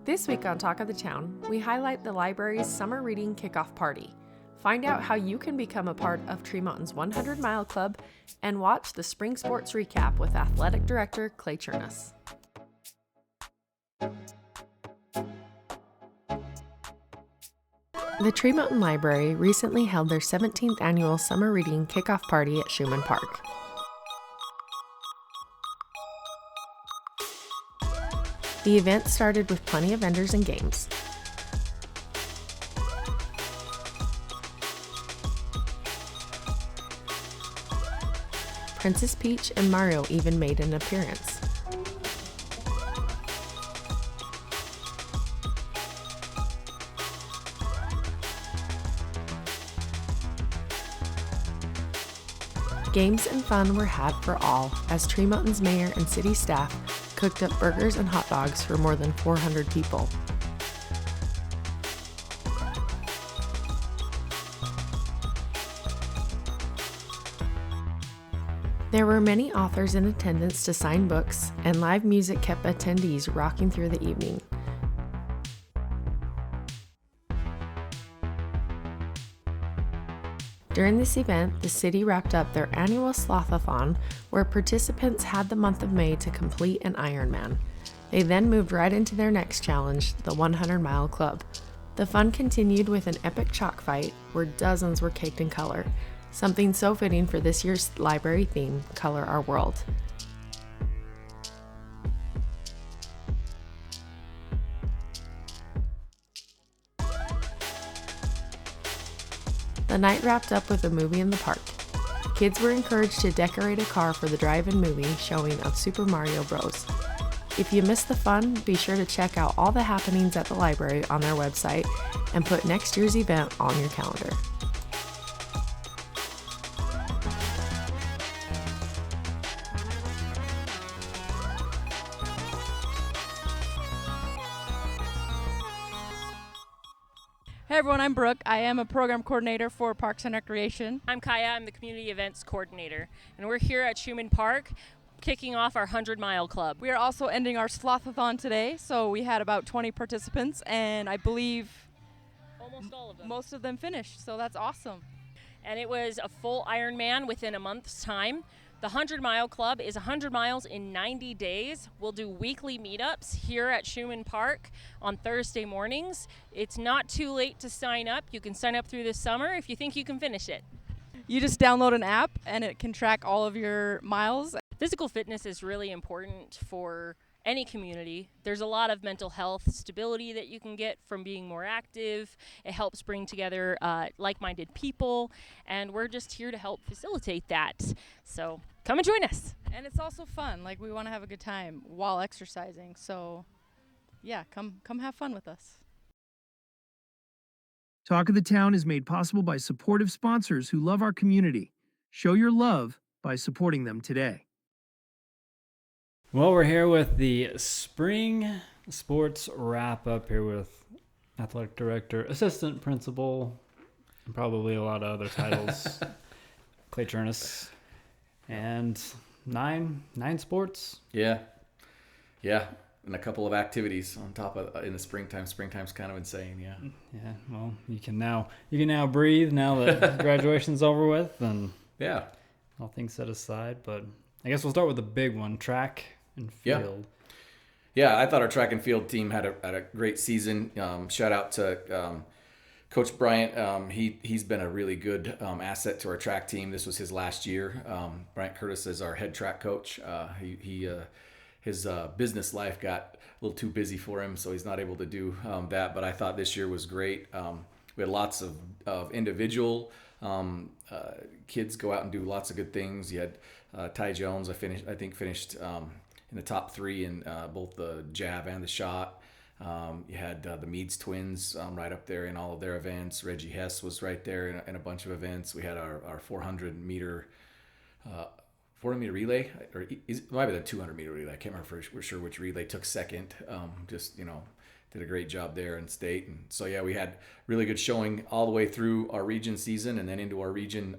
This week on Talk of the Town, we highlight the library's Summer Reading Kickoff Party. Find out how you can become a part of Tree Mountain's 100 Mile Club and watch the Spring Sports Recap with Athletic Director Clay Chournos. The Tree Mountain Library recently held their 17th annual Summer Reading Kickoff Party at Schumann Park. The event started with plenty of vendors and games. Princess Peach and Mario even made an appearance. Games and fun were had for all as Tree Mountain's mayor and city staff cooked up burgers and hot dogs for more than 400 people. There were many authors in attendance to sign books, and live music kept attendees rocking through the evening. During this event, the city wrapped up their annual Slothathon, where participants had the month of May to complete an Ironman. They then moved right into their next challenge, the 100 Mile Club. The fun continued with an epic chalk fight where dozens were caked in color, something so fitting for this year's library theme, Color Our World. The night wrapped up with a movie in the park. Kids were encouraged to decorate a car for the drive-in movie showing of Super Mario Bros. If you missed the fun, be sure to check out all the happenings at the library on their website and put next year's event on your calendar. Hey everyone, I'm Brooke. I am a program coordinator for Parks and Recreation. I'm Kaya. I'm the community events coordinator, and we're here at Schumann Park kicking off our 100 Mile Club. We are also ending our Slothathon today, so we had about 20 participants, and I believe Almost all of them. Most of them finished, so that's awesome. And it was a full Ironman within a month's time. The 100 Mile Club is 100 miles in 90 days. We'll do weekly meetups here at Schumann Park on Thursday mornings. It's not too late to sign up. You can sign up through this summer if you think you can finish it. You just download an app and it can track all of your miles. Physical fitness is really important for any community. There's a lot of mental health stability that you can get from being more active. It helps bring together like-minded people, and we're just here to help facilitate that. So come and join us. And it's also fun. Like, we want to have a good time while exercising. So yeah, come have fun with us. Talk of the Town is made possible by supportive sponsors who love our community. Show your love by supporting them today. Well, we're here with the spring sports wrap up here with athletic director, assistant principal, and probably a lot of other titles. Clay Chournos, and nine sports. Yeah, and a couple of activities on top of in the springtime. Springtime's kind of insane. Yeah. Well, you can now breathe now that graduation's over with, and yeah, all things set aside. But I guess we'll start with the big one: track and field. Yeah, I thought our track and field team had a great season. Shout out to Coach Bryant. He's been a really good asset to our track team. This was his last year. Bryant Curtis is our head track coach. His business life got a little too busy for him, so he's not able to do that. But I thought this year was great. We had lots of individual kids go out and do lots of good things. You had Ty Jones. I think finished in the top three in both the jab and the shot. You had the Meads twins right up there in all of their events. Reggie Hess was right there in a bunch of events. We had our 400 meter relay, or it might be the 200 meter relay. I can't remember for sure which relay took second. Did a great job there in state. And so, yeah, we had really good showing all the way through our region season and then into our region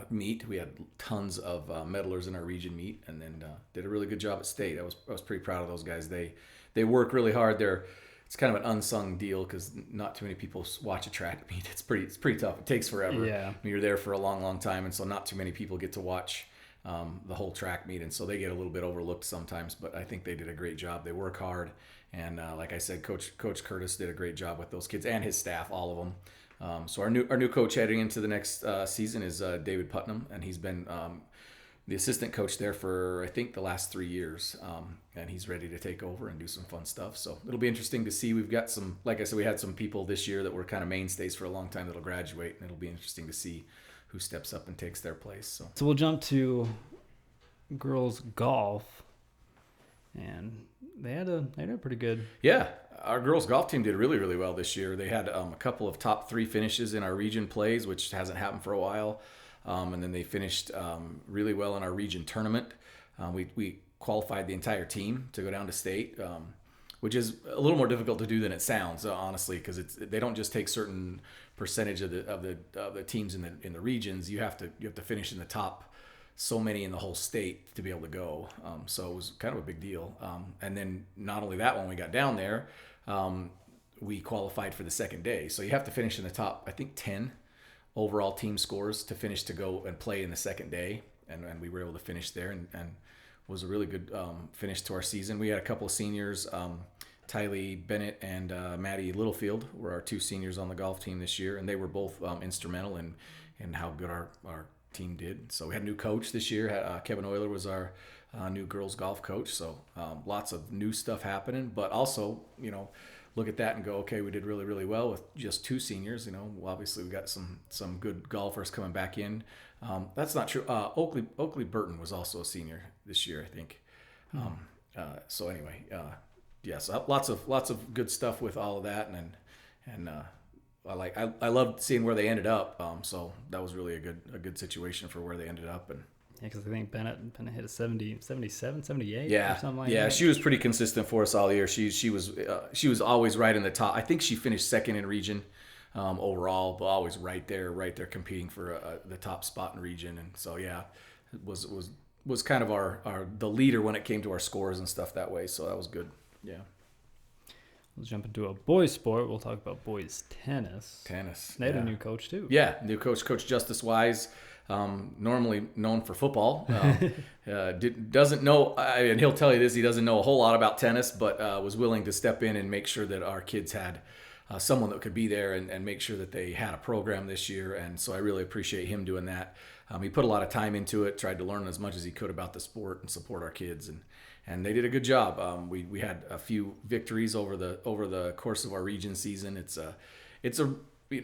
meet. We had tons of medalers in our region meet, and then did a really good job at state. I was pretty proud of those guys. They work really hard. It's kind of an unsung deal because not too many people watch a track meet. It's pretty tough. It takes forever. Yeah. I mean, you're there for a long time, and so not too many people get to watch the whole track meet, and so they get a little bit overlooked sometimes. But I think they did a great job. They work hard, and like I said, Coach Curtis did a great job with those kids and his staff, all of them. So our new coach heading into the next season is David Putnam, and he's been the assistant coach there for I think the last 3 years, and he's ready to take over and do some fun stuff. So it'll be interesting to see. We've got some, like I said, we had some people this year that were kind of mainstays for a long time that'll graduate, and it'll be interesting to see who steps up and takes their place. So we'll jump to girls golf, and they had a pretty good. Yeah, our girls golf team did really, really well this year. They had a couple of top 3 finishes in our region plays, which hasn't happened for a while. And then they finished really well in our region tournament. We qualified the entire team to go down to state, which is a little more difficult to do than it sounds, honestly, because they don't just take certain percentage of the teams in the regions. You have to finish in the top so many in the whole state to be able to go. So it was kind of a big deal. And then not only that, when we got down there, we qualified for the second day. So you have to finish in the top, I think, 10 overall team scores to finish to go and play in the second day. And we were able to finish there and was a really good finish to our season. We had a couple of seniors, Tylee Bennett and Maddie Littlefield were our 2 seniors on the golf team this year. And they were both instrumental in how good our team did. So we had a new coach this year. Kevin Euler was our new girls golf coach. So lots of new stuff happening, but also, look at that and go, okay, we did really, really well with just 2 seniors. Obviously we got some good golfers coming back in. That's not true. Oakley Burton was also a senior this year, I think. So anyway, so lots of good stuff with all of that, and I loved seeing where they ended up. So that was really a good situation for where they ended up. And Yeah, because I think Bennett hit a 70, 77, 78 yeah, or something like that. Yeah, she was pretty consistent for us all year. She was always right in the top. I think she finished second in region overall, but always right there competing for the top spot in region. And so yeah, it was kind of the leader when it came to our scores and stuff that way. So that was good. Yeah. Let's jump into a boys sport. We'll talk about boys tennis. They had a new coach too. Yeah, new Coach Justice Wise. Normally known for football, doesn't know, and he'll tell you this, he doesn't know a whole lot about tennis, but was willing to step in and make sure that our kids had someone that could be there and make sure that they had a program this year. And so I really appreciate him doing that. He put a lot of time into it, tried to learn as much as he could about the sport and support our kids, and they did a good job. We had a few victories over the course of our region season. It's a we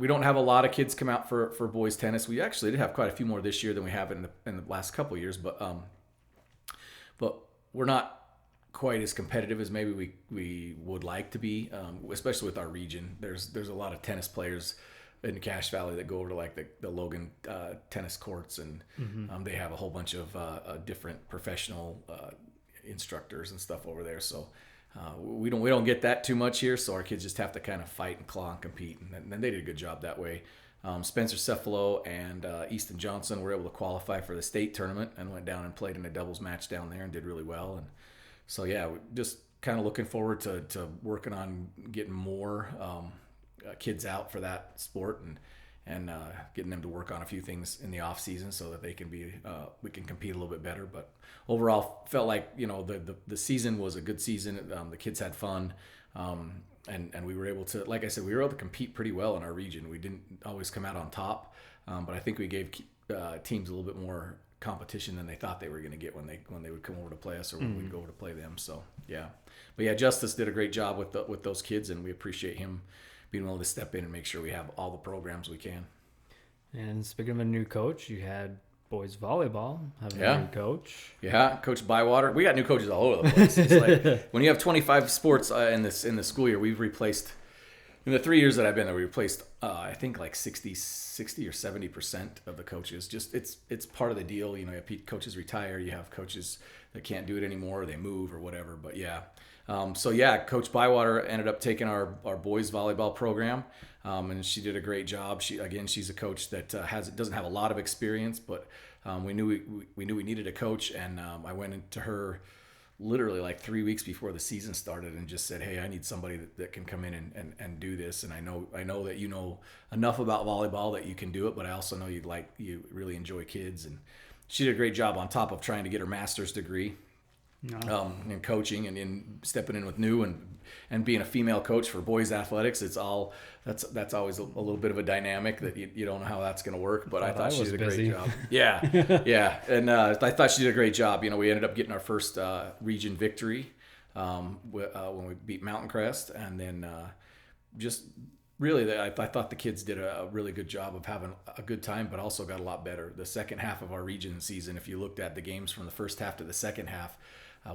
don't have a lot of kids come out for boys tennis. We actually did have quite a few more this year than we have in the last couple of years, but we're not quite as competitive as maybe we would like to be, especially with our region. There's a lot of tennis players in Cache Valley that go over to like the Logan tennis courts, and they have a whole bunch of different professional instructors and stuff over there. So we don't get that too much here. So our kids just have to kind of fight and claw and compete, and they did a good job that way. Spencer Cephalo and Easton Johnson were able to qualify for the state tournament and went down and played in a doubles match down there and did really well. And so yeah, we're just kind of looking forward to working on getting more kids out for that sport and getting them to work on a few things in the off season so that they can we can compete a little bit better. But overall, felt like the season was a good season. The kids had fun, and we were able to, like I said, we were able to compete pretty well in our region. We didn't always come out on top, but I think we gave teams a little bit more competition than they thought they were going to get when they would come over to play us or when we'd go over to play them. So yeah, but yeah, Justice did a great job with those kids, and we appreciate him being willing to step in and make sure we have all the programs we can. And speaking of a new coach, you had boys volleyball having a new coach. Yeah, Coach Bywater. We got new coaches all over the place. It's like when you have 25 sports in the school year, we've replaced, in the 3 years that I've been there, we replaced I think like 60 or 70% of the coaches. Just it's part of the deal. You have coaches retire. You have coaches that can't do it anymore, or they move or whatever. But yeah. So yeah, Coach Bywater ended up taking our boys volleyball program, and she did a great job. She's a coach that doesn't have a lot of experience, but we knew we needed a coach, and I went into her literally like 3 weeks before the season started and just said, hey, I need somebody that can come in and do this. And I know that you know enough about volleyball that you can do it, but I also know you really enjoy kids. And she did a great job on top of trying to get her master's degree. In coaching and in stepping in with new and being a female coach for boys athletics. That's always a little bit of a dynamic that you don't know how that's going to work, but I thought she did a great job. Yeah. And I thought she did a great job. We ended up getting our first region victory when we beat Mountain Crest, and then just really I thought the kids did a really good job of having a good time, but also got a lot better. The second half of our region season, if you looked at the games from the first half to the second half,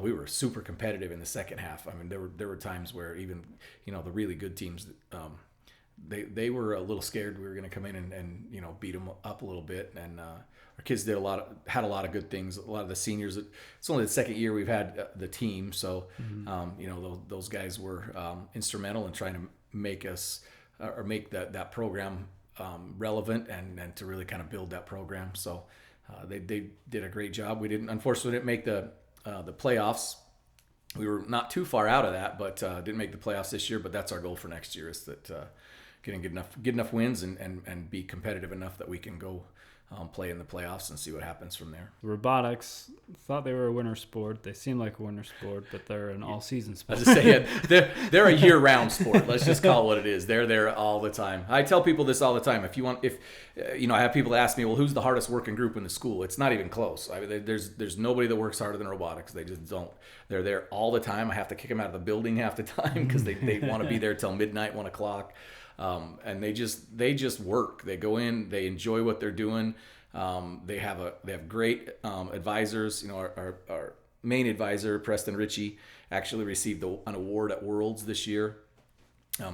we were super competitive in the second half. I mean, there were times where even the really good teams, they were a little scared we were going to come in and beat them up a little bit. And our kids had a lot of good things. A lot of the seniors. It's only the second year we've had the team, so those guys were instrumental in trying to make us or make that program relevant and to really kind of build that program. So they did a great job. We unfortunately didn't make the playoffs. We were not too far out of that, but didn't make the playoffs this year. But that's our goal for next year, is that getting good enough wins and be competitive enough that we can go play in the playoffs and see what happens from there. Robotics, thought they were a winter sport. They seem like a winter sport, but they're an all-season sport. I was just saying, they're a year-round sport. Let's just call it what it is. They're there all the time. I tell people this all the time. I have people ask me, well, who's the hardest working group in the school? It's not even close. I mean, there's nobody that works harder than robotics. They just don't. They're there all the time. I have to kick them out of the building half the time because they want to be there till midnight, 1 o'clock. And they just work. They go in, they enjoy what they're doing. They have great advisors. Our main advisor, Preston Ritchie, actually received an award at Worlds this year,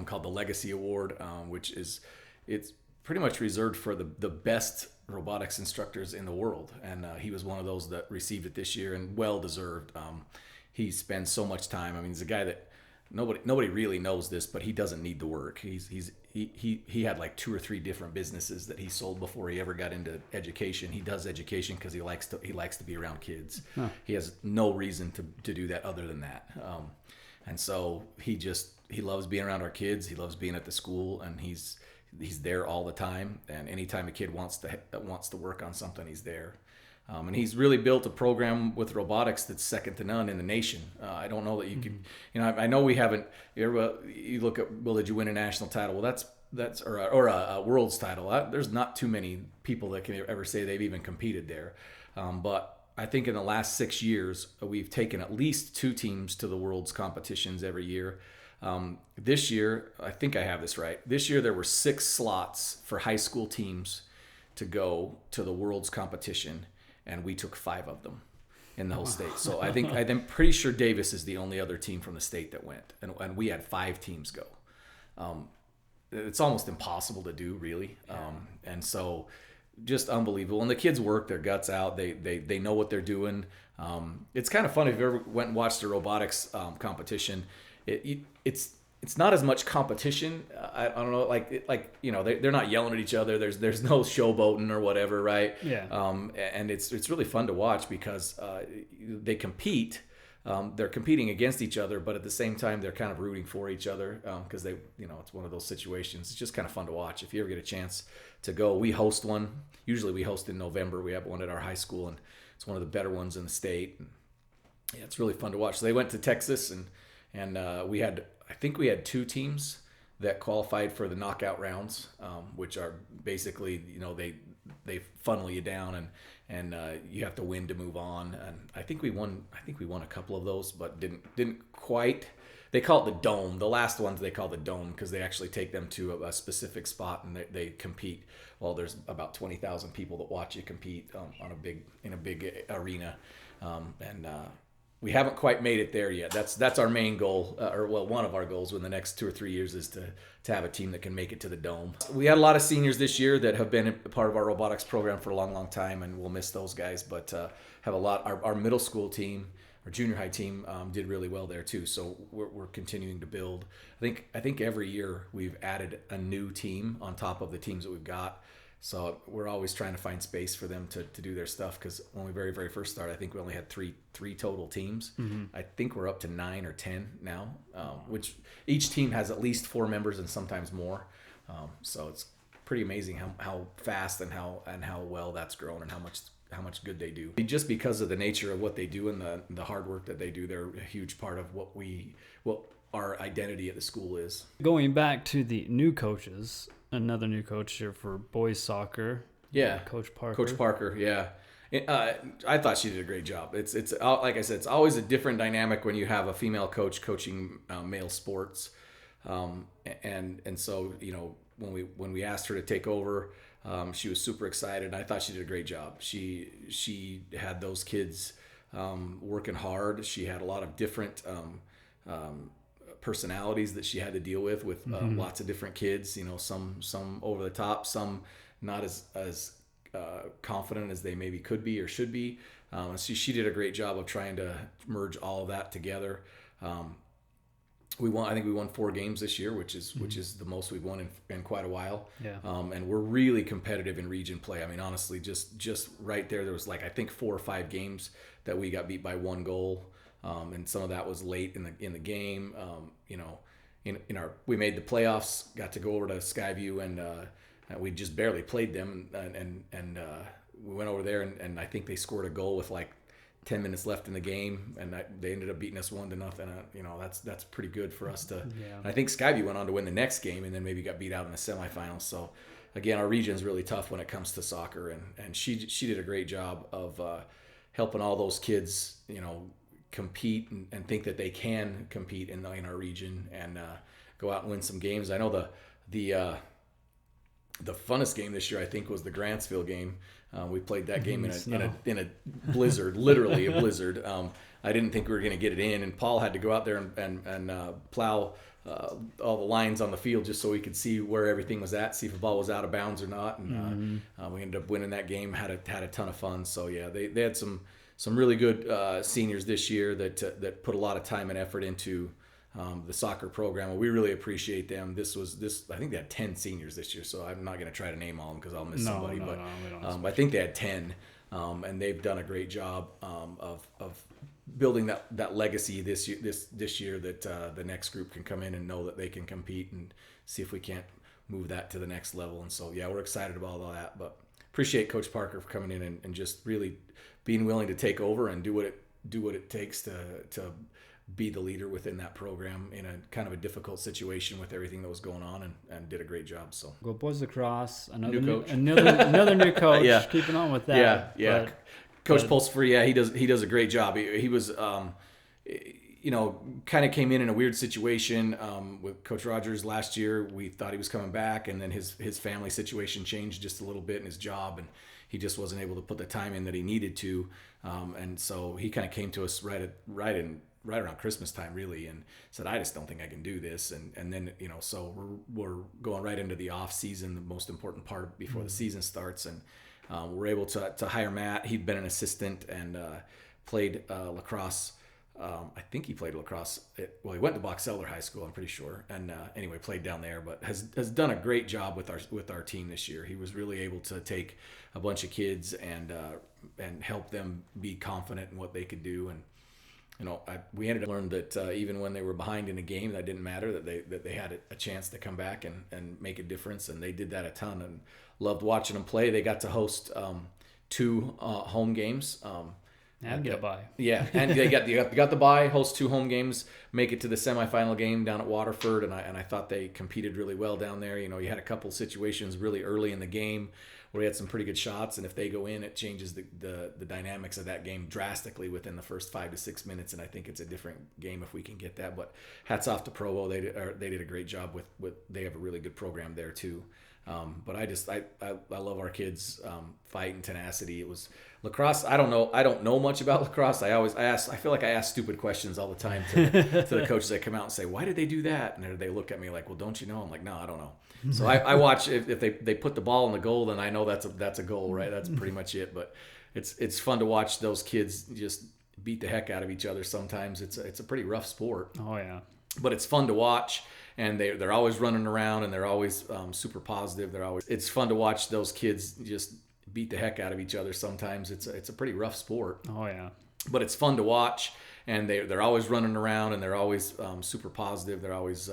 called the Legacy Award, which it's pretty much reserved for the best robotics instructors in the world. And he was one of those that received it this year, and well deserved. He spends so much time. I mean, he's a guy that nobody really knows this, but he doesn't need the work. He had like 2 or 3 different businesses that he sold before he ever got into education. He does education because he likes to be around kids. Huh. He has no reason to do that other than that. And so he loves being around our kids. He loves being at the school, and he's there all the time. And anytime a kid wants to work on something, he's there. And he's really built a program with robotics that's second to none in the nation. I don't know that you could, I know we haven't. You look at, well, did you win a national title? Well, that's or a world's title. There's not too many people that can ever say they've even competed there. But I think in the last 6 years, we've taken at least 2 teams to the world's competitions every year. This year, I think I have this right. This year there were 6 slots for high school teams to go to the world's competition, and we took 5 of them in the whole state. So I'm pretty sure Davis is the only other team from the state that went, and we had 5 teams go. It's almost impossible to do, really. And so just unbelievable. And the kids work their guts out. They know what they're doing. It's kind of funny if you ever went and watched a robotics competition. It's not as much competition. I don't know, they're not yelling at each other. There's no showboating or whatever, right? Yeah. And it's really fun to watch because they compete. They're competing against each other, but at the same time they're kind of rooting for each other because it's one of those situations. It's just kind of fun to watch. If you ever get a chance to go, we host one. Usually we host in November. We have one at our high school, and it's one of the better ones in the state. And yeah, it's really fun to watch. So they went to Texas, and I think we had 2 teams that qualified for the knockout rounds, which are basically, they funnel you down and you have to win to move on. And I think we won a couple of those, but didn't quite. They call it the dome. The last ones they call the dome because they actually take them to a specific spot and they compete. Well, there's about 20,000 people that watch you compete in a big arena, we haven't quite made it there yet. That's our main goal, one of our goals in the next 2 or 3 years is to have a team that can make it to the Dome. We had a lot of seniors this year that have been a part of our robotics program for a long, long time, and we'll miss those guys. But have a lot. Our middle school team, our junior high team, did really well there too. So we're continuing to build. I think every year we've added a new team on top of the teams that we've got. So we're always trying to find space for them to do their stuff, because when we very, very first started, I think we only had three total teams. I think we're up to 9 or 10 now, which each team has at least 4 members and sometimes more. So it's pretty amazing how fast and how well that's grown and how much good they do. Just because of the nature of what they do and the hard work that they do, they're a huge part of what our identity at the school is. Going back to the new coaches, another new coach here for boys soccer. Yeah, Coach Parker. Coach Parker, yeah. I thought she did a great job. It's like I said, it's always a different dynamic when you have a female coach coaching male sports, and so when we asked her to take over, she was super excited. I thought she did a great job. She had those kids working hard. She had a lot of different personalities that she had to deal with lots of different kids. Some over the top, some not as confident as they maybe could be or should be. She did a great job of trying to merge all of that together. I think we won 4 games this year, which is the most we've won in quite a while. Yeah. And we're really competitive in region play. I mean, honestly, just right there was I think 4 or 5 games that we got beat by 1 goal. And some of that was late in the game. We made the playoffs, got to go over to Skyview, and we just barely played them, and we went over there, and I think they scored a goal with 10 minutes left in the game, and they ended up beating us 1-0. That's pretty good for us to. Yeah. I think Skyview went on to win the next game, and then maybe got beat out in the semifinals. So again, our region's really tough when it comes to soccer, and she did a great job of helping all those kids, compete and think that they can compete in our region and go out and win some games. I know the funnest game this year, I think, was the Grantsville game. We played that game in a blizzard, literally a blizzard. I didn't think we were going to get it in, and Paul had to go out there and plow all the lines on the field just so we could see where everything was at, see if the ball was out of bounds or not. And we ended up winning that game. Had a ton of fun. So yeah, they had some really good seniors this year that put a lot of time and effort into the soccer program. We really appreciate them. I think they had 10 seniors this year, so I'm not going to try to name all of them because I'll miss somebody. But I think they had 10, and they've done a great job of building that legacy this year that the next group can come in and know that they can compete and see if we can't move that to the next level. And so yeah, we're excited about all that. But appreciate Coach Parker for coming in and just really being willing to take over and do what it takes to be the leader within that program in a kind of a difficult situation with everything that was going on, and did a great job. So go boys lacrosse, another new coach, another new coach. Yeah. Keeping on with that. Yeah. Coach Pulsifer, yeah, he does a great job. He was kind of came in a weird situation with Coach Rogers last year. We thought he was coming back, and then his family situation changed just a little bit in his job, and he just wasn't able to put the time in that he needed to. And so he kind of came to us right around Christmas time, really, and said, I just don't think I can do this. And then, so we're going right into the off season, the most important part before the season starts. And we're able to hire Matt. He'd been an assistant and played lacrosse. I think he played lacrosse. He went to Box Elder High School, I'm pretty sure. And anyway, played down there, but has done a great job with our team this year. He was really able to take a bunch of kids and help them be confident in what they could do. And we ended up learning that even when they were behind in a game, that didn't matter, that they had a chance to come back and make a difference, and they did that a ton. And loved watching them play. They got to host 2 home games. And get a bye. Yeah, and they got the bye, host 2 home games, make it to the semifinal game down at Waterford, and I thought they competed really well down there. You had a couple situations really early in the game where we had some pretty good shots, and if they go in, it changes the dynamics of that game drastically within the first 5 to 6 minutes, and I think it's a different game if we can get that. But hats off to Provo, they did a great job with they have a really good program there too. But I love our kids' fight and tenacity. It was lacrosse. I don't know much about lacrosse. I feel like I ask stupid questions all the time to the coaches that come out and say, why did they do that? And they look at me like, well, don't you know? I'm like, no, I don't know. So I watch if they put the ball in the goal, then I know that's a goal, right? That's pretty much it. But it's fun to watch those kids just beat the heck out of each other. Sometimes it's a pretty rough sport. Oh yeah. But it's fun to watch, and they're always running around, and they're always super positive. It's fun to watch those kids just beat the heck out of each other. Sometimes it's a pretty rough sport. Oh yeah. But it's fun to watch, and they're always running around, and they're always super positive. They're always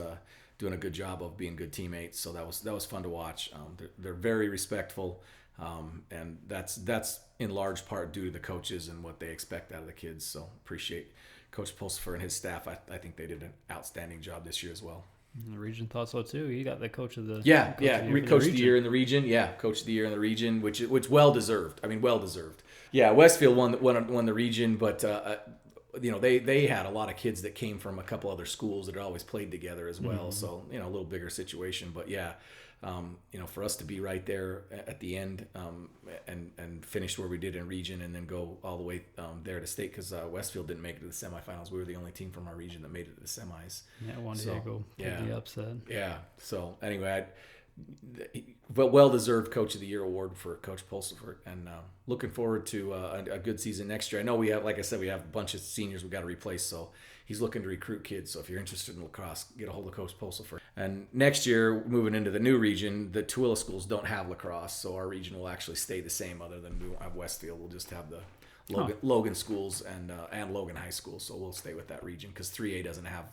doing a good job of being good teammates. So that was fun to watch. They're very respectful, and that's in large part due to the coaches and what they expect out of the kids. So appreciate Coach Pulsifer and his staff. I think they did an outstanding job this year as well. The region thought so too. He got the coach of the coach of the year in the region. Yeah, coach of the year in the region, which well deserved. I mean, well deserved. Yeah, Westfield won the region, but they had a lot of kids that came from a couple other schools that had always played together as well. Mm-hmm. So a little bigger situation, but yeah. For us to be right there at the end and finish where we did in region and then go all the way there to state, because Westfield didn't make it to the semifinals. We were the only team from our region that made it to the semis. Yeah, Juan Diego pulled the upset. Yeah. So anyway, well-deserved Coach of the Year award for Coach Pulsifer, and looking forward to a good season next year. I know we have, like I said, we have a bunch of seniors we got to replace, so he's looking to recruit kids. So if you're interested in lacrosse, get a hold of Coach Pulsifer. And next year, moving into the new region, the Tooele schools don't have lacrosse, so our region will actually stay the same. Other than we won't have Westfield, we'll just have the Logan schools and Logan High School. So we'll stay with that region because 3A doesn't have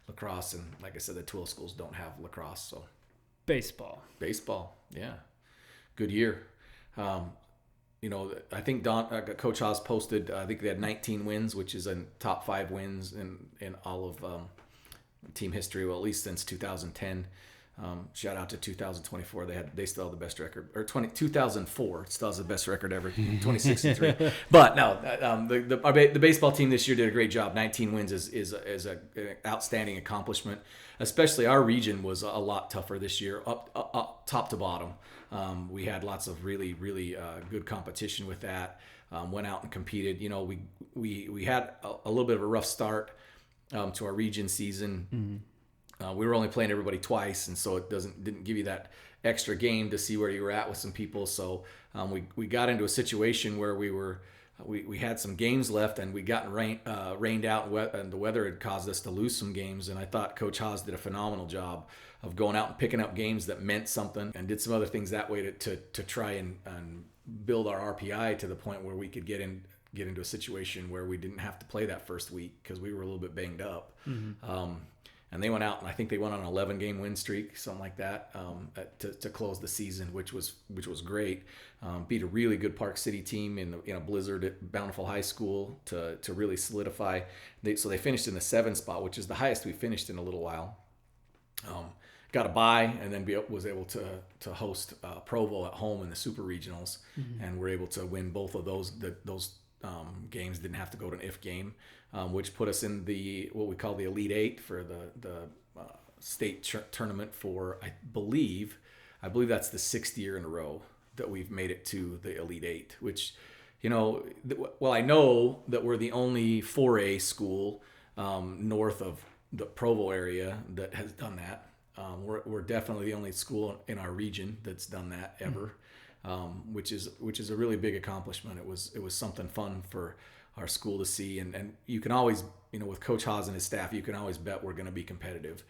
lacrosse, and like I said, the Tooele schools don't have lacrosse. So baseball, yeah, good year. I think Coach Haas posted, I think they had 19 wins, which is a top 5 wins in all of team history, well, at least since 2010. Shout out to 2024. They still have the best record, or 2004 still has the best record ever, 26-3. But no, the baseball team this year did a great job. 19 wins is an outstanding accomplishment. Especially our region was a lot tougher this year, up top to bottom. We had lots of really good competition with that. Went out and competed. We had a little bit of a rough start to our region season. Mm-hmm. We were only playing everybody twice, and so it didn't give you that extra game to see where you were at with some people. So we got into a situation where we had some games left, and we got rained out, and the weather had caused us to lose some games. And I thought Coach Haas did a phenomenal job of going out and picking up games that meant something, and did some other things that way to try and build our RPI to the point where we could get into a situation where we didn't have to play that first week because we were a little bit banged up. Mm-hmm. And they went out, and I think they went on an 11-game win streak, something like that, to close the season, which was great. Beat a really good Park City team in a blizzard at Bountiful High School to really solidify. So they finished in the 7th spot, which is the highest we finished in a little while. Got a bye, and then was able to host Provo at home in the Super Regionals, mm-hmm. and were able to win both of those games. Didn't have to go to an if game. Which put us in what we call the Elite Eight for the state tournament for, I believe that's the 6th year in a row that we've made it to the Elite Eight, which, I know that we're the only 4A school north of the Provo area that has done that. We're definitely the only school in our region that's done that ever, which is a really big accomplishment. It was something fun for our school to see, and you can always, with Coach Haas and his staff, you can always bet we're going to be competitive.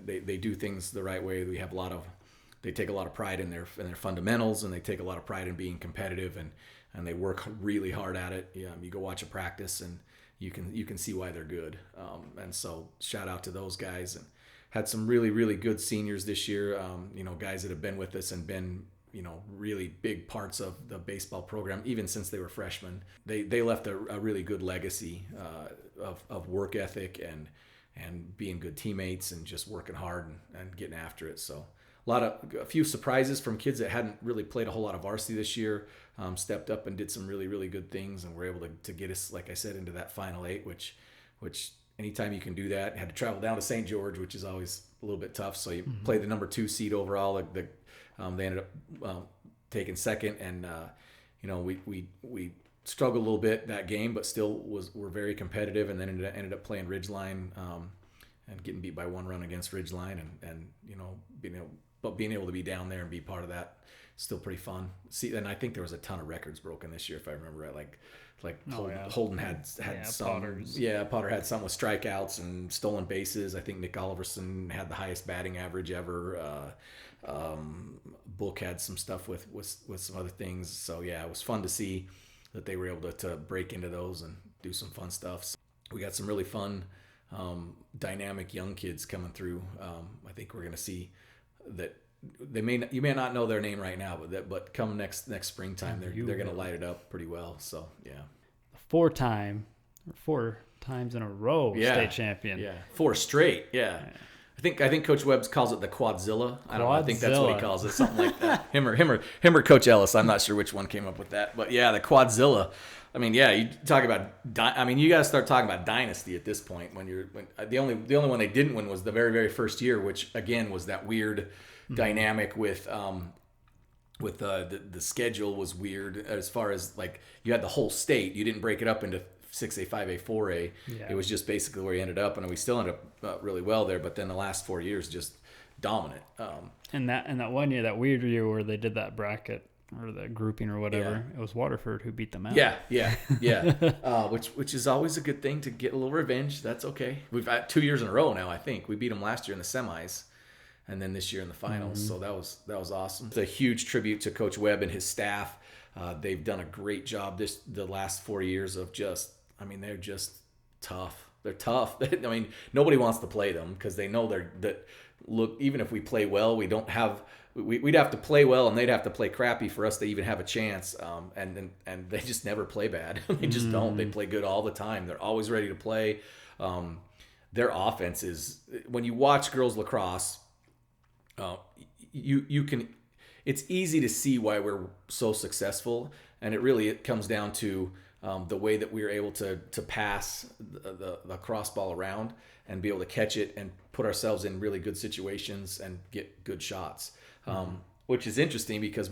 They do things the right way. They take a lot of pride in their fundamentals, and they take a lot of pride in being competitive, and they work really hard at it. You go watch a practice, and you can see why they're good. And so shout out to those guys, and had some really, really good seniors this year. Guys that have been with us and been really big parts of the baseball program, even since they were freshmen. They left a really good legacy of work ethic and being good teammates and just working hard and getting after it. So a few surprises from kids that hadn't really played a whole lot of varsity this year, stepped up and did some really, really good things, and were able to get us, like I said, into that final 8, which anytime you can do that. Had to travel down to St. George, which is always a little bit tough. So you play the number 2 seed overall. They ended up taking second, and we struggled a little bit that game, but still were very competitive, and then ended up playing Ridgeline and getting beat by 1 run against Ridgeline, and being able to be down there and be part of that, still pretty fun. See, and I think there was a ton of records broken this year, if I remember right. Holden had some. Potter's. Yeah, Potter had some with strikeouts and stolen bases. I think Nick Oliverson had the highest batting average ever. Book had some stuff with some other things. So yeah, it was fun to see that they were able to break into those and do some fun stuff. So we got some really fun, dynamic young kids coming through. I think we're going to see that you may not know their name right now, but come next springtime, they're going to light it up pretty well. So yeah, 4 times in a row state champion. Yeah, 4 straight. Yeah. I think Coach Webb calls it the Quadzilla. I think that's what he calls it, something like that. Him or Coach Ellis. I'm not sure which one came up with that, but yeah, the Quadzilla. I mean, yeah, you talk about. You got to start talking about dynasty at this point. When the only one they didn't win was the very, very first year, which again was that weird dynamic with the schedule was weird as far as like you had the whole state. You didn't break it up into 6A, 5A, 4A. Yeah. It was just basically where you ended up, and we still ended up really well there. But then the last 4 years, just dominant. And that one year, that weird year where they did that bracket or the grouping or whatever, it was Waterford who beat them out. Yeah. Which is always a good thing to get a little revenge. That's okay. We've had 2 years in a row now. I think we beat them last year in the semis, and then this year in the finals. So that was awesome. It's a huge tribute to Coach Webb and his staff. They've done a great job the last 4 years of they're just tough. They're tough. Nobody wants to play them because they know even if we play well, we'd have to play well and they'd have to play crappy for us to even have a chance. And they just never play bad. They just don't. They play good all the time. They're always ready to play. Their offense is, when you watch girls lacrosse, it's easy to see why we're so successful, and it comes down to the way that we are able to pass the cross ball around and be able to catch it and put ourselves in really good situations and get good shots, which is interesting because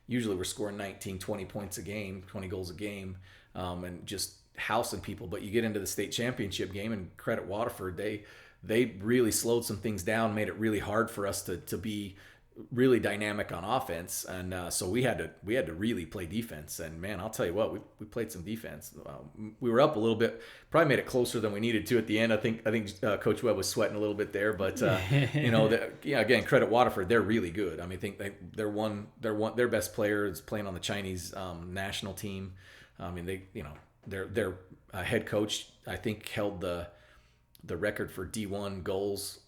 usually we're scoring 19, 20 points a game, 20 goals a game, and just housing people. But you get into the state championship game, and credit Waterford, they really slowed some things down, made it really hard for us to be really dynamic on offense, and so we had to really play defense. And man, I'll tell you what, we played some defense. We were up a little bit, probably made it closer than we needed to at the end. I think Coach Webb was sweating a little bit there, but again, credit Waterford, they're really good. I think their best player is playing on the Chinese national team. Their head coach, I think, held the record for D1 goals,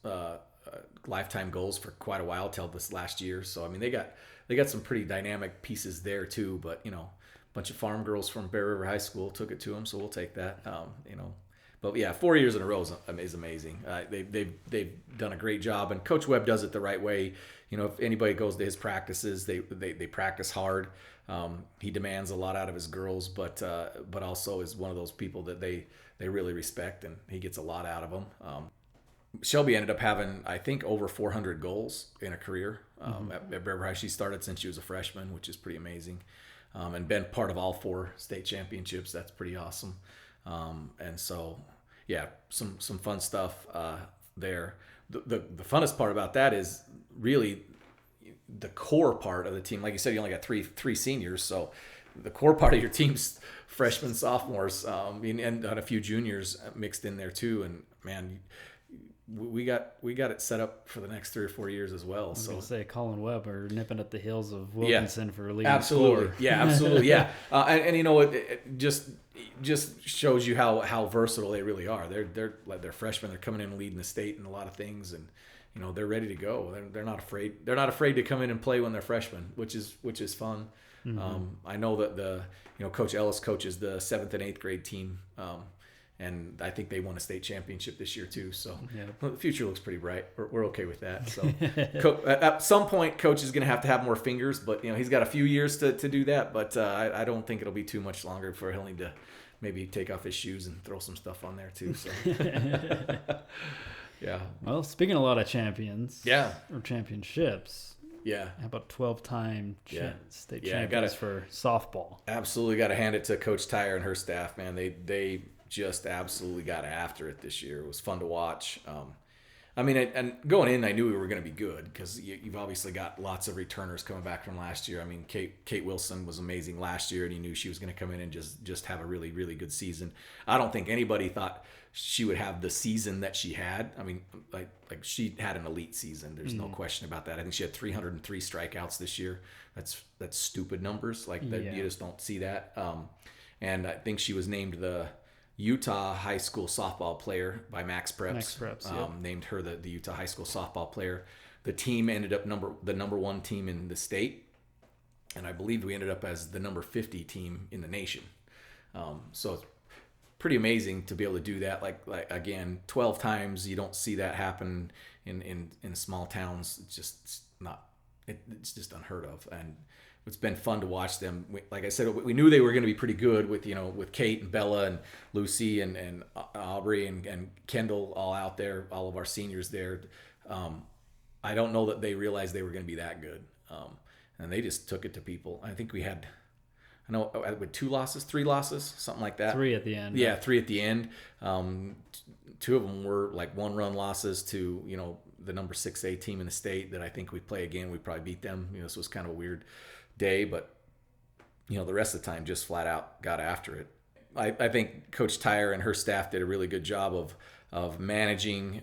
lifetime goals for quite a while till this last year. So they got some pretty dynamic pieces there too. But a bunch of farm girls from Bear River High School took it to them, so we'll take that. But yeah, 4 years in a row is amazing. They've done a great job, and Coach Webb does it the right way. If anybody goes to his practices, they practice hard. He demands a lot out of his girls, but also is one of those people that they really respect, and he gets a lot out of them. Shelby ended up having, I think, over 400 goals in a career at Bear River High. She started since she was a freshman, which is pretty amazing, and been part of all 4 state championships. That's pretty awesome. And so, yeah, some fun stuff there. The funnest part about that is really the core part of the team. Like you said, you only got three seniors, so the core part of your team's freshmen, sophomores, and a few juniors mixed in there too. And man, we got it set up for the next 3 or 4 years as well. I was gonna say Colin Webb are nipping at the heels of Wilkinson for leading absolutely score. Yeah, absolutely. Yeah. And it just shows you how versatile they really are. They're freshmen, they're coming in and leading the state in a lot of things, and they're ready to go. They're not afraid to come in and play when they're freshmen, which is fun. I know that Coach Ellis coaches the 7th and 8th grade team, and I think they won a state championship this year too. So the future looks pretty bright. We're okay with that. So at some point, Coach is going to have more fingers, but he's got a few years to do that. But I don't think it'll be too much longer before he'll need to maybe take off his shoes and throw some stuff on there too. So yeah. Well, speaking of a lot of champions, or championships, how about 12-time state champions for softball? Absolutely got to hand it to Coach Tyre and her staff, man. They just absolutely got after it this year. It was fun to watch. I mean, and going in, I knew we were going to be good because you've obviously got lots of returners coming back from last year. I mean, Kate Wilson was amazing last year, and you knew she was going to come in and just have a really, really good season. I don't think anybody thought she would have the season that she had. I mean, like she had an elite season. There's no question about that. I think she had 303 strikeouts this year. That's stupid numbers. Like that, you just don't see that. And I think she was named the Utah High School Softball Player by Max Preps. Named her the Utah High School Softball Player. The team ended up the number 1 team in the state, and I believe we ended up as the number 50 team in the nation. So it's pretty amazing to be able to do that. Like again, 12 times. You don't see that happen in small towns. It's just unheard of, and it's been fun to watch them. Like I said, we knew they were going to be pretty good with Kate and Bella and Lucy and Aubrey and Kendall all out there, all of our seniors there. I don't know that they realized they were going to be that good. And they just took it to people. I think we had, with 3 losses, something like that. 3 at the end. Yeah, 3 at the end. 2 of them were like 1-run losses to, the number 6A team in the state that I think we'd play again. We'd probably beat them. This was kind of a weird day, but the rest of the time just flat out got after it. I think Coach Tyre and her staff did a really good job of managing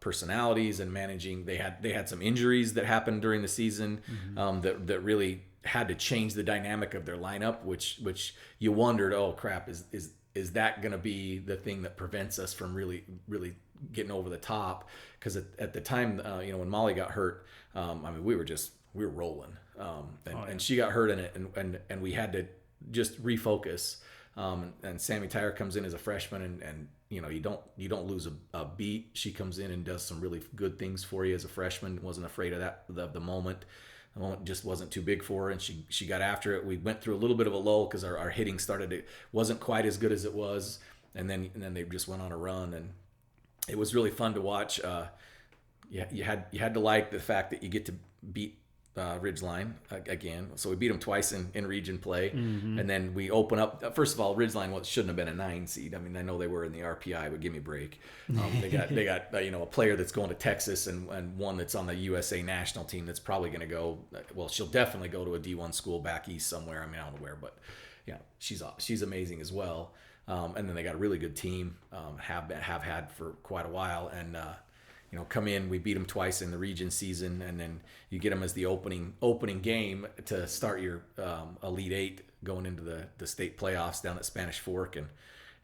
personalities and managing. They had some injuries that happened during the season that really had to change the dynamic of their lineup, which you wondered, oh crap, is that going to be the thing that prevents us from really getting over the top? Because at the time, when Molly got hurt, we were rolling. And she got hurt in it, and we had to just refocus. And Sammy Tyre comes in as a freshman, and you don't lose a beat. She comes in and does some really good things for you as a freshman. Wasn't afraid of that the moment. The moment just wasn't too big for her, and she got after it. We went through a little bit of a lull because our hitting wasn't quite as good as it was, and then they just went on a run, and it was really fun to watch. You had to like the fact that you get to beat Ridgeline again. So we beat them twice in region play, and then we open up. First of all, Ridgeline shouldn't have been a 9 seed. I mean, I know they were in the RPI, but give me a break. They got a player that's going to Texas and one that's on the USA national team that's probably going to go. Well, she'll definitely go to a D1 school back east somewhere. I mean, I don't know where, but she's amazing as well. And then they got a really good team. Have had for quite a while, and come in. We beat them twice in the region season, and then you get them as the opening game to start your Elite 8 going into the state playoffs down at Spanish Fork,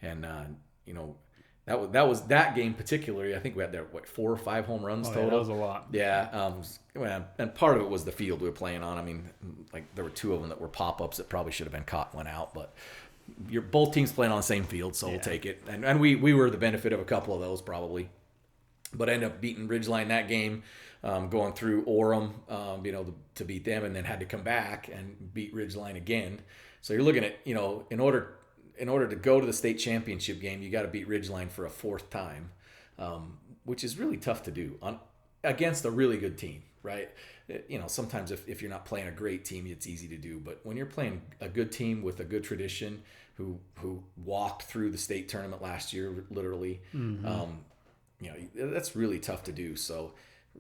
and that game particularly. I think we had 4 or 5 home runs total. Yeah, that was a lot. Yeah, and part of it was the field we were playing on. I mean, like there were 2 of them that were pop-ups that probably should have been caught and went out, but both teams playing on the same field, so we'll take it. And we were the benefit of a couple of those probably. But I ended up beating Ridgeline that game, going through Orem, to beat them, and then had to come back and beat Ridgeline again. So you're looking at, in order to go to the state championship game, you got to beat Ridgeline for a 4th time, which is really tough to do against a really good team, right? Sometimes if you're not playing a great team, it's easy to do. But when you're playing a good team with a good tradition, who walked through the state tournament last year, literally. That's really tough to do. So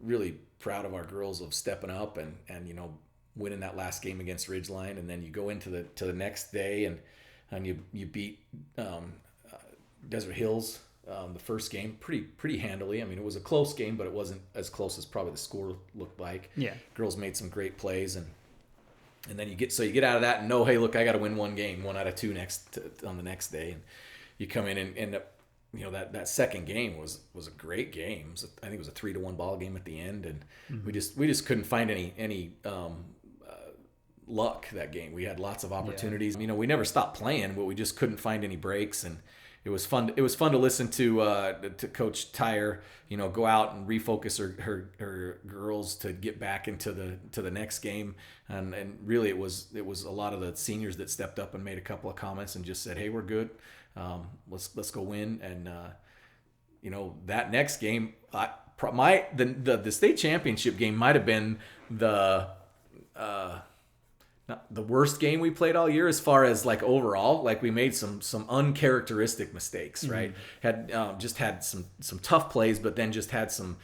really proud of our girls of stepping up and winning that last game against Ridgeline. And then you go into the next day and you beat Desert Hills the first game pretty handily. I mean, it was a close game, but it wasn't as close as probably the score looked like. Yeah. Girls made some great plays, and then you get out of that and know, hey, look, I got to win 1 game, 1 out of 2 on the next day, and you come in and end up. That second game was a great game. I think it was a 3-1 ball game at the end, and we just couldn't find any luck that game. We had lots of opportunities. Yeah. We never stopped playing, but we just couldn't find any breaks, and it was fun. It was fun to listen to Coach Tyre, go out and refocus her girls to get back into the next game, and really it was a lot of the seniors that stepped up and made a couple of comments and just said, hey, we're good. Let's go win. And that next game, the state championship game might have been not the worst game we played all year as far as like overall. Like we made some uncharacteristic mistakes, right? Had just had some tough plays, but then just had some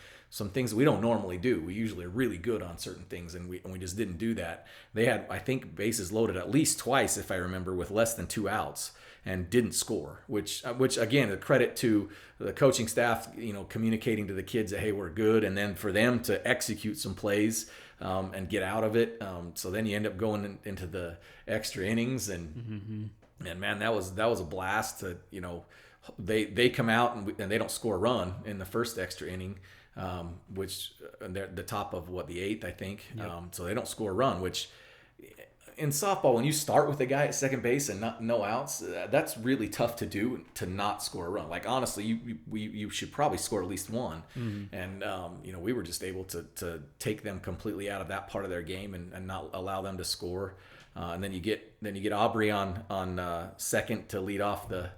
things we don't normally do. We usually are really good on certain things, and we just didn't do that. They had, I think, bases loaded at least twice, if I remember, with less than 2 outs, and didn't score. Which again, a credit to the coaching staff, communicating to the kids that hey, we're good, and then for them to execute some plays and get out of it. So then you end up going into the extra innings, and man, that was a blast. To they come out and they don't score a run in the first extra inning. Which they're the top of the 8th, I think. Yep. So they don't score a run, which in softball, when you start with a guy at second base and no outs, that's really tough to do, to not score a run. Like honestly, you should probably score at least one. And we were just able to take them completely out of that part of their game and not allow them to score. And then you get Aubrey on second to lead off the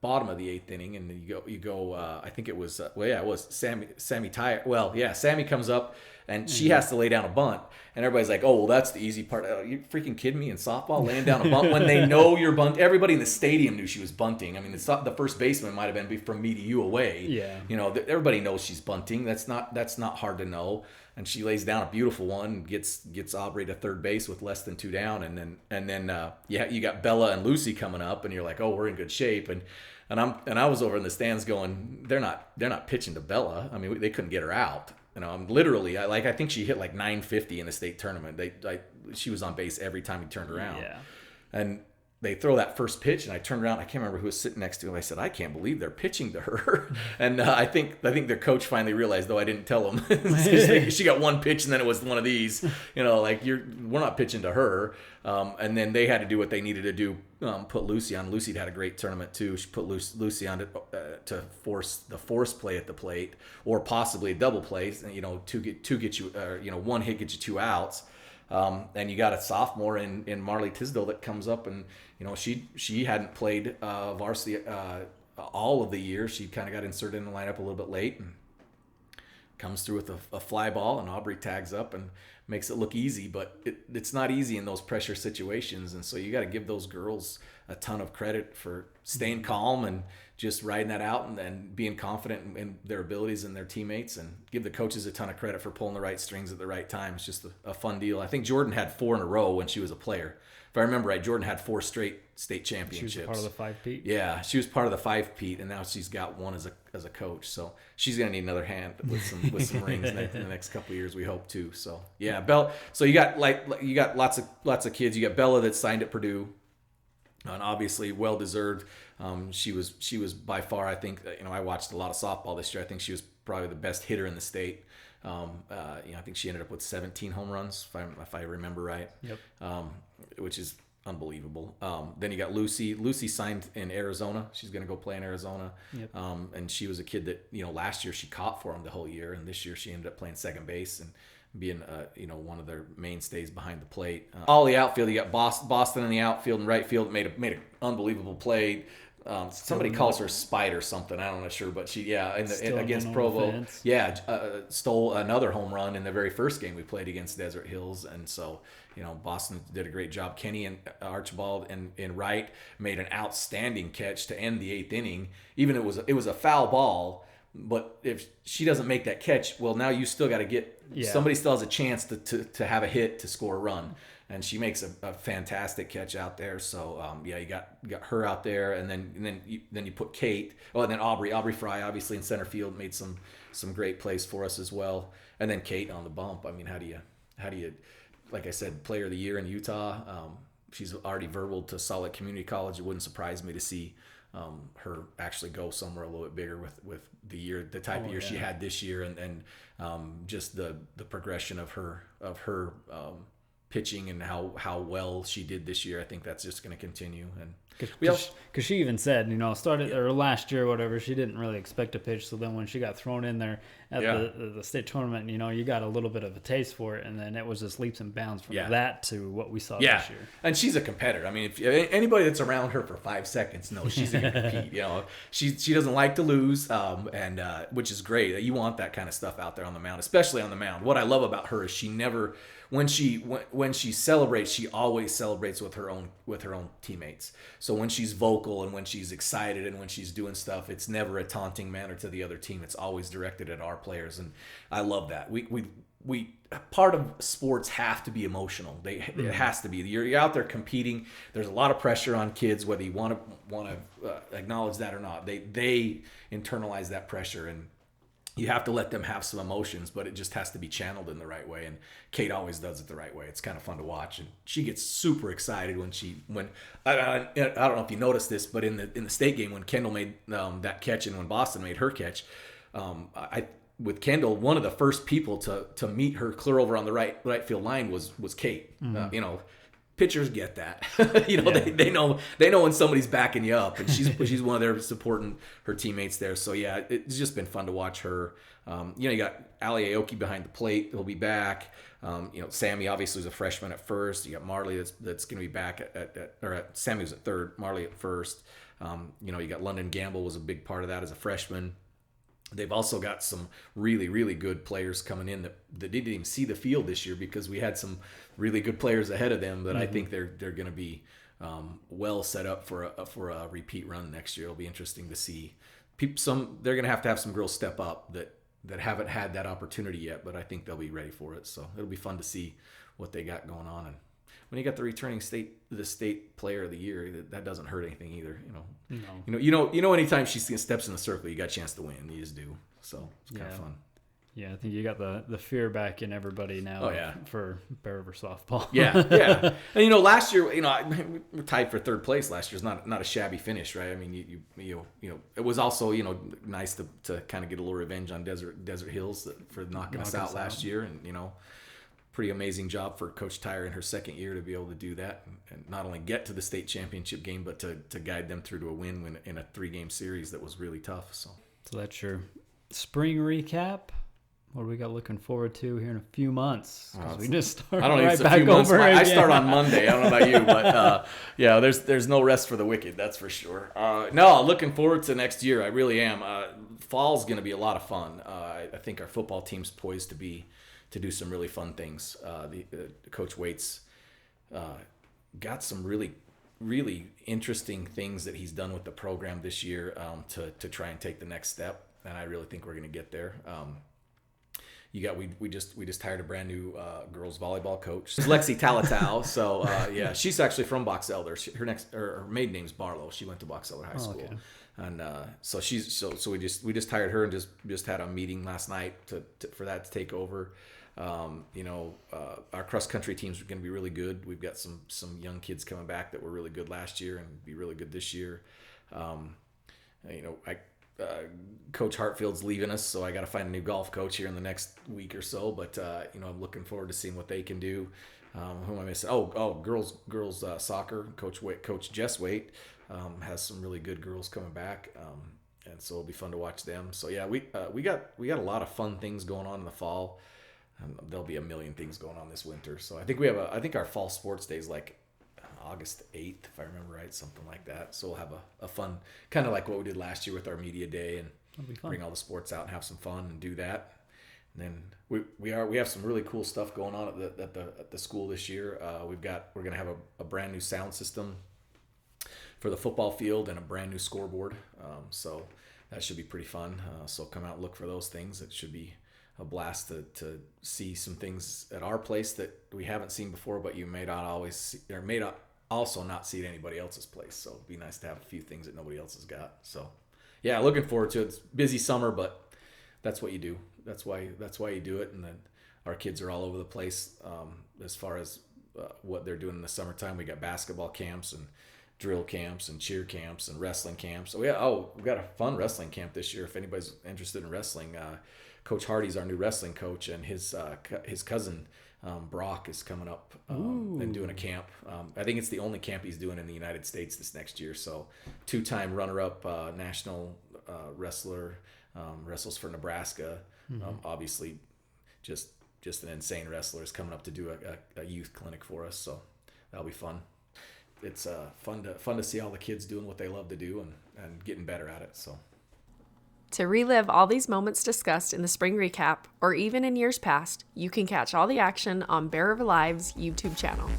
bottom of the 8th inning, and then you go. I think it was it was Sammy Tyre. Well, yeah, Sammy comes up and she has to lay down a bunt, and everybody's like, "Oh, well, that's the easy part." Are you freaking kidding me? In softball, laying down a bunt when they know you're bunt. Everybody in the stadium knew she was bunting. I mean, the first baseman might have been from me to you away. Yeah, everybody knows she's bunting. That's not hard to know. And she lays down a beautiful one, gets Aubrey to third base with less than 2 down, and then you got Bella and Lucy coming up, and you're like, oh, we're in good shape. And I was over in the stands going, they're not pitching to Bella. I mean, they couldn't get her out. I'm literally, I think she hit like 950 in the state tournament. She was on base every time he turned around. Yeah. And they throw that first pitch, and I turned around. I can't remember who was sitting next to him. I said, I can't believe they're pitching to her. And I think their coach finally realized, though I didn't tell them. She got one pitch, and then it was one of these. We're not pitching to her. And then they had to do what they needed to do. Put Lucy on. Lucy'd had a great tournament too. She put Lucy on to force the force play at the plate, or possibly a double play. To get you, one hit gets you 2 outs. And you got a sophomore in Marley Tisdale that comes up, and she hadn't played varsity all of the year. She kind of got inserted in the lineup a little bit late, and comes through with a fly ball, and Aubrey tags up and makes it look easy, but it's not easy in those pressure situations. And so you got to give those girls a ton of credit for staying calm and just riding that out, and then being confident in their abilities and their teammates, and give the coaches a ton of credit for pulling the right strings at the right time. It's just a fun deal. I think Jordan had 4 in a row when she was a player. If I remember right, Jordan had 4 straight state championships. She was part of the 5-peat. Yeah, she was part of the 5-peat, and now she's got 1 as a coach. So she's gonna need another hand with some rings in the next couple of years, we hope too. So yeah, Bella. So you got lots of kids. You got Bella that signed at Purdue, and obviously well deserved. She was by far, I think, I watched a lot of softball this year. I think she was probably the best hitter in the state. I think she ended up with 17 home runs, if I remember right. Yep. Which is unbelievable. Then you got Lucy. Lucy signed in Arizona. She's going to go play in Arizona. Yep. And she was a kid that, last year she caught for them the whole year, and this year she ended up playing second base and being one of their mainstays behind the plate. All the outfield, you got Boston in the outfield and right field made an unbelievable play. Somebody calls her Spider something. I'm not sure, but she against Provo, stole another home run in the very first game we played against Desert Hills, and so Boston did a great job. Kenny and Archibald in right made an outstanding catch to end the 8th inning. Even it was a foul ball, but if she doesn't make that catch, well, now you still got to get somebody still has a chance to have a hit to score a run. And she makes a fantastic catch out there. So you got her out there, and then you put Kate. Oh, and then Aubrey Fry, obviously in center field, made some great plays for us as well. And then Kate on the bump. I mean, how do you, like I said, Player of the Year in Utah. She's already verbaled to Solid Community College. It wouldn't surprise me to see her actually go somewhere a little bit bigger with the type of year she had this year, and just the progression of her pitching and how well she did this year. I think that's just going to continue. And Because she even said, started or last year or whatever, she didn't really expect to pitch. So then when she got thrown in there at the state tournament, you got a little bit of a taste for it, and then it was just leaps and bounds from that to what we saw this year. And she's a competitor. I mean, if anybody that's around her for 5 seconds knows she's going to compete. She doesn't like to lose, and which is great. You want that kind of stuff out there on the mound, especially on the mound. What I love about her is she never. When she celebrates, she always celebrates with her own teammates. So when she's vocal and when she's excited and when she's doing stuff, it's never a taunting manner to the other team. It's always directed at our players, and I love that. We part of sports have to be emotional. It has to be. You're out there competing. There's a lot of pressure on kids, whether you want to acknowledge that or not. They internalize that pressure, and you have to let them have some emotions, but it just has to be channeled in the right way. And Kate always does it the right way. It's kind of fun to watch, and she gets super excited when I don't know if you noticed this, but in the state game when Kendall made that catch and when Boston made her catch, with Kendall, one of the first people to meet her clear over on the right field line was Kate. Mm-hmm. Pitchers get that. They know when somebody's backing you up, and she's one of their supporting her teammates there. So yeah, it's just been fun to watch her. You got Ali Aoki behind the plate. He'll be back. Sammy obviously was a freshman at first. You got Marley that's going to be back at Sammy was at third, Marley at first. You got London Gamble was a big part of that as a freshman. They've also got some really, really good players coming in that didn't even see the field this year because we had some really good players ahead of them that I think they're going to be well set up for a repeat run next year. It'll be interesting to see. They're going to have some girls step up that haven't had that opportunity yet, but I think they'll be ready for it. So it'll be fun to see what they got going on. And when you got the returning state player of the year, that doesn't hurt anything either. Anytime she steps in the circle, you got a chance to win. You just do. So it's kind of fun. Yeah, I think you got the fear back in everybody now. Oh, yeah. For Bear River softball. Yeah. And last year, we're tied for third place. Last year's not a shabby finish, right? I mean, it was also nice to kind of get a little revenge on Desert Hills for knocking us out last year, and pretty amazing job for Coach Tyre in her second year to be able to do that and not only get to the state championship game, but to guide them through to a win in a 3-game series that was really tough. So that's your spring recap. What do we got looking forward to here in a few months? We just start back over again. I start on Monday. I don't know about you, but there's no rest for the wicked, that's for sure. No, looking forward to next year. I really am. Fall's going to be a lot of fun. I think our football team's poised to do some really fun things. Coach Waits got some really, really interesting things that he's done with the program this year to try and take the next step, and I really think we're going to get there. We just hired a brand new girls volleyball coach, Lexi Talatau. So she's actually from Box Elder. Her maiden name's Barlow. She went to Box Elder High School. Okay. And so we just hired her and just had a meeting last night for that to take over. Our cross country teams are going to be really good. We've got some young kids coming back that were really good last year and be really good this year. Coach Hartfield's leaving us, so I got to find a new golf coach here in the next week or so. But I'm looking forward to seeing what they can do. Who am I missing? Girls soccer. Coach Jess Waite has some really good girls coming back, and so it'll be fun to watch them. So yeah, we got a lot of fun things going on in the fall. There'll be a million things going on this winter. So I think our fall sports day is like August 8th, if I remember right, something like that. So we'll have a fun, kind of like what we did last year with our media day, and bring all the sports out and have some fun and do that. And then we have some really cool stuff going on at the school this year. We're gonna have a brand new sound system for the football field and a brand new scoreboard. So that should be pretty fun. So come out and look for those things. It should be a blast to see some things at our place that we haven't seen before, but you may not always see, or may not also not see at anybody else's place. So it'd be nice to have a few things that nobody else has got. So yeah, looking forward to it. It's busy summer, but that's what you do. That's why you do it. And then our kids are all over the place as far as what they're doing in the summertime. We got basketball camps and drill camps and cheer camps and wrestling camps. We've got a fun wrestling camp this year. If anybody's interested in wrestling, Coach Hardy's our new wrestling coach, and his cousin Brock is coming up and doing a camp. I think it's the only camp he's doing in the United States this next year. So 2-time runner-up national wrestler, wrestles for Nebraska. Obviously, just an insane wrestler is coming up to do a youth clinic for us. So that'll be fun. It's fun to see all the kids doing what they love to do and getting better at it. So. To relive all these moments discussed in the spring recap, or even in years past, you can catch all the action on Bear River Live's YouTube channel.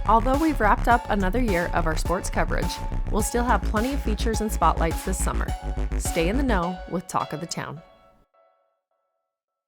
Although we've wrapped up another year of our sports coverage, we'll still have plenty of features and spotlights this summer. Stay in the know with Talk of the Town.